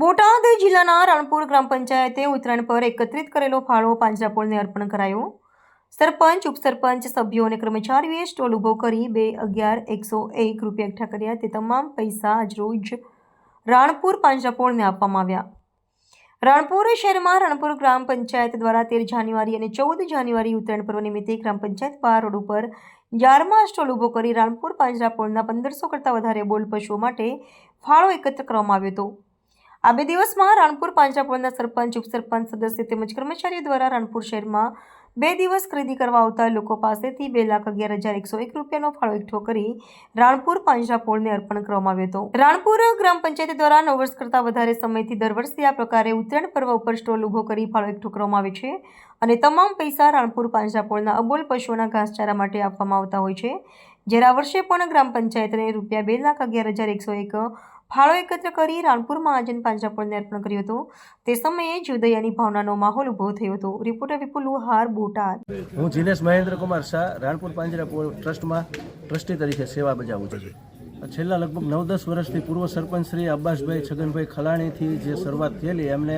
બોટાદ જિલ્લાના રાણપુર ગ્રામ પંચાયતે ઉત્તરાયણ પર એકત્રિત કરેલો ફાળો પાંજરાપોળને અર્પણ કરાયો। સરપંચ, ઉપસરપંચ, સભ્યો અને કર્મચારીઓએ સ્ટોલ ઊભો કરી 2,11,101 રૂપિયા એકઠા કર્યા। તે તમામ પૈસા આજરોજ રાણપુર પાંજરાપોળને આપવામાં આવ્યા। રાણપુર શહેરમાં રાણપુર ગ્રામ પંચાયત દ્વારા 13 જાન્યુઆરી અને 14 જાન્યુઆરી ઉત્તરાયણ પર્વ નિમિત્તે ગ્રામ પંચાયત બહાર રોડ ઉપર 11મા સ્ટોલ ઊભો કરી રાણપુર પાંજરાપોળના 1500 કરતાં વધારે બોલ પશુઓ માટે ફાળો એકત્ર કરવામાં આવ્યો હતો। આ 2 દિવસમાં રાણપુર પાંજરાપોળના સરપંચ, ઉપસરપંચ, સદસ્ય તેમજ કર્મચારીઓ દ્વારા રાણપુર શહેરમાં 2 દિવસ ખરીદી કરવા આવતા લોકો પાસેથી 2,11,101 રૂપિયાનો ફાળો એકઠો કરી રાણપુર પાંજરાપોળને અર્પણ કરવામાં આવ્યો હતો। રાણપુર ગ્રામ પંચાયત દ્વારા 9 વર્ષ કરતાં વધારે સમયથી દર વર્ષે આ પ્રકારે ઉત્તરાયણ પર્વ ઉપર સ્ટોલ ઊભો કરી ફાળો એકઠો કરવામાં આવે છે અને તમામ પૈસા રાણપુર પાંજરાપોળના અબોલ પશુઓના ઘાસચારા માટે આપવામાં આવતા હોય છે। જ્યારે આ વર્ષે પણ ગ્રામ પંચાયતને રૂપિયા 2,11,101 ફાળો એકત્ર કરી રાણપુર મહાજન પાંજરાપોળને અર્પણ કર્યો હતો। તે સમયે જીવદયાની ભાવનાનો માહોલ ઊભો થયો હતો। રિપોર્ટર વિપુલ લુહાર, બોટાદ। હું જીનેશ મહેન્દ્ર કુમાર શાહ રાણપુર પાંજરાપોળ ટ્રસ્ટમાં ટ્રસ્ટી તરીકે સેવા બજાવું છું। છેલ્લા લગભગ 9-10 વર્ષથી પૂર્વ સરપંચ શ્રી અબ્બાસભાઈ છગનભાઈ ખલાણીથી જે શરૂઆત થયેલી, એમને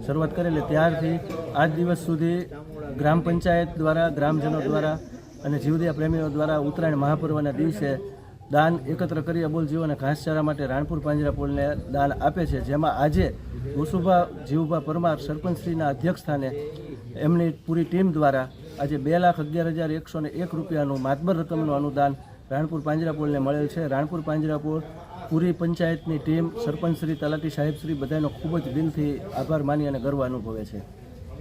શરૂઆત કરેલી ત્યારથી આજ દિવસ સુધી ગ્રામ પંચાયત દ્વારા, ગ્રામજનો દ્વારા અને જીવદયા પ્રેમીઓ દ્વારા ઉત્તરાયણ મહાપર્વના દિવસે દાન એકત્ર કરી અબોલ જીવોને ઘાસચારા માટે રાણપુર પાંજરાપોળને દાન આપે છે। જેમાં આજે મુસુભા જીવુભા પરમાર સરપંચશ્રીના અધ્યક્ષસ્થાને એમની પૂરી ટીમ દ્વારા આજે 2,11,101 રૂપિયાનું માતબર રકમનું અનુદાન રાણપુર પાંજરાપોળને મળેલ છે। રાણપુર પાંજરાપોળ પૂરી પંચાયતની ટીમ, સરપંચશ્રી, તલાટી સાહેબશ્રી બધાનો ખૂબ જ દિલથી આભાર માની અને ગર્વ અનુભવે છે।